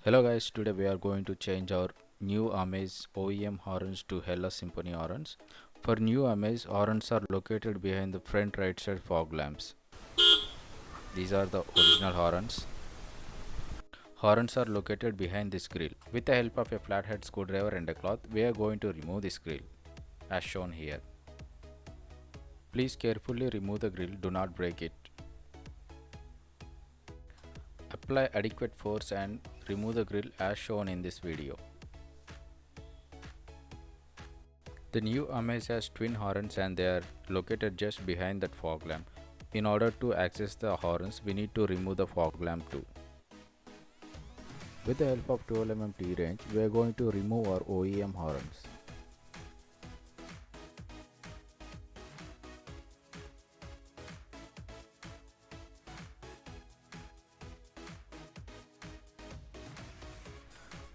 Hello guys, today we are going to change our new Amaze OEM horns to Hella Symphony horns. For new Amaze, horns are located behind the front right side fog lamps. These are the original horns. Horns are located behind this grill. With the help of a flathead screwdriver and a cloth, we are going to remove this grill, as shown here. Please carefully remove the grill, do not break it. Apply adequate force and remove the grill as shown in this video. The new Amaze has twin horns and they are located just behind that fog lamp. In order to access the horns, we need to remove the fog lamp too. With the help of 12 mm T-range, we are going to remove our OEM horns.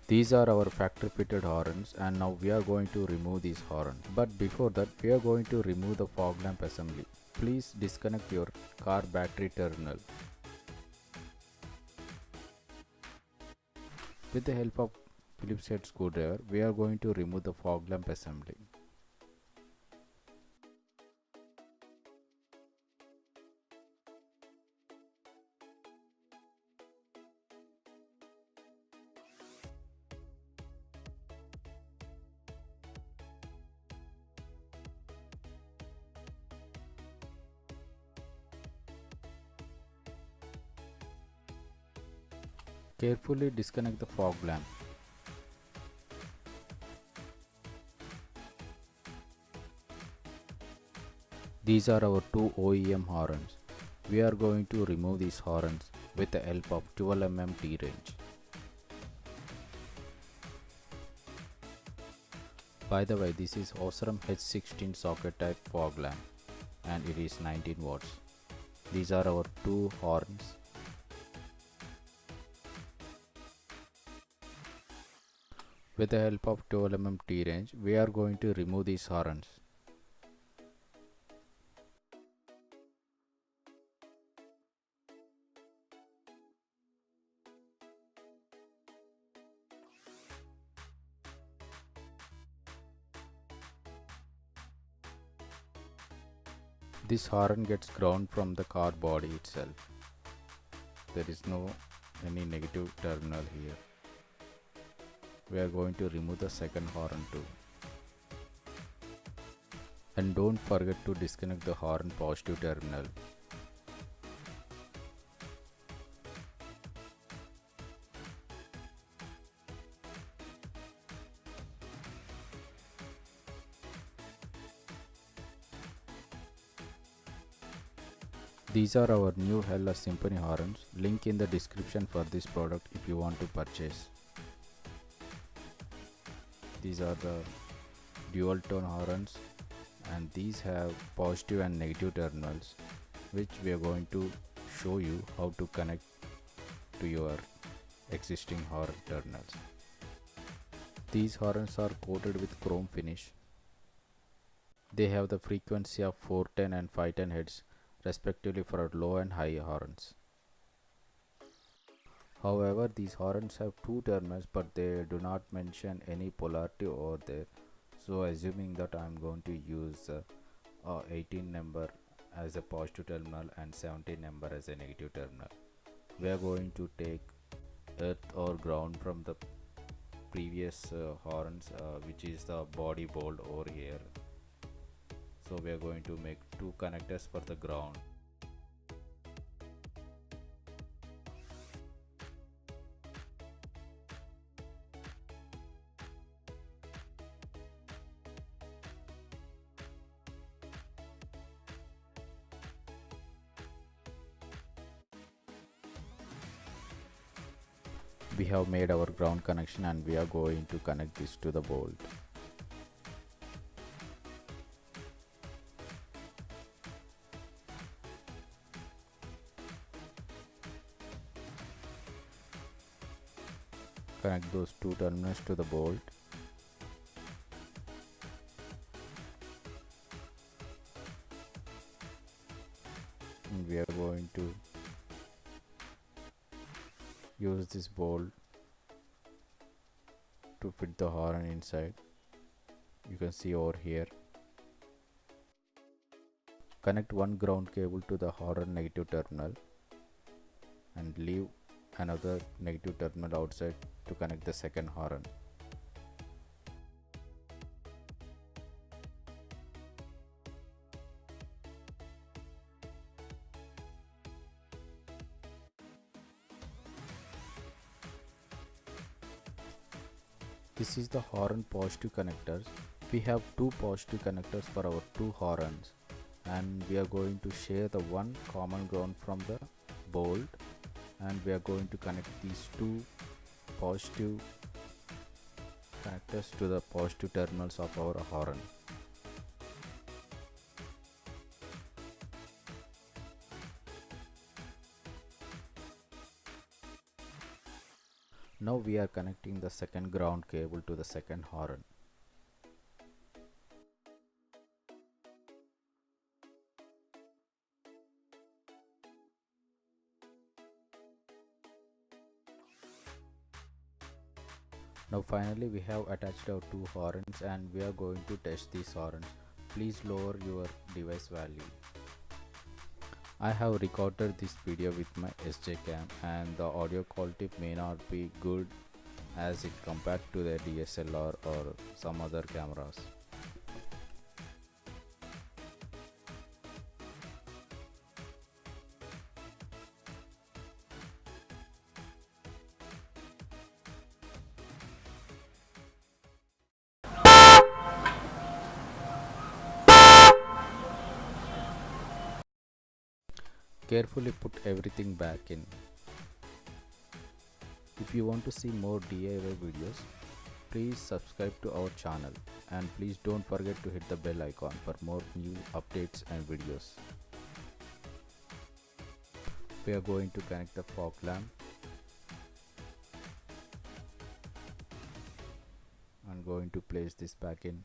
These are our factory fitted horns and now we are going to remove these horns. But before that, we are going to remove the fog lamp assembly. Please disconnect your car battery terminal. With the help of Phillips head screwdriver, we are going to remove the fog lamp assembly. Carefully disconnect the fog lamp. These are our two OEM horns. We are going to remove these horns with the help of 12 mm T-range. By the way, this is Osram H16 socket type fog lamp and it is 19 watts. These are our two horns. With the help of 12 mm T-range, we are going to remove these horns. This horn gets ground from the car body itself. There is no any negative terminal here. We are going to remove the second horn too. And don't forget to disconnect the horn positive terminal. These are our new Hella Symphony horns. Link in the description for this product if you want to purchase. These are the dual tone horns and these have positive and negative terminals, which we are going to show you how to connect to your existing horn terminals. These horns are coated with chrome finish. They have the frequency of 410 and 510 heads respectively for low and high horns. However, these horns have two terminals but they do not mention any polarity over there. So assuming that I am going to use 18 number as a positive terminal and 17 number as a negative terminal. We are going to take earth or ground from the previous horns which is the body bolt over here. So we are going to make two connectors for the ground. We have made our ground connection and we are going to connect this to the bolt. Connect those two terminals to the bolt. And we are going to use this bolt to fit the horn inside. You can see over here. Connect one ground cable to the horn negative terminal and leave another negative terminal outside to connect the second horn. This is the horn positive connectors. We have two positive connectors for our two horns, and we are going to share the one common ground from the bolt, and we are going to connect these two positive connectors to the positive terminals of our horn. Now we are connecting the second ground cable to the second horn. Now finally we have attached our two horns and we are going to test these horns. Please lower your device value. I have recorded this video with my SJ cam and the audio quality may not be good as it compared to the DSLR or some other cameras. Carefully put everything back in. If you want to see more DIY videos, please subscribe to our channel and please don't forget to hit the bell icon for more new updates and videos. We are going to connect the fog lamp and going to place this back in.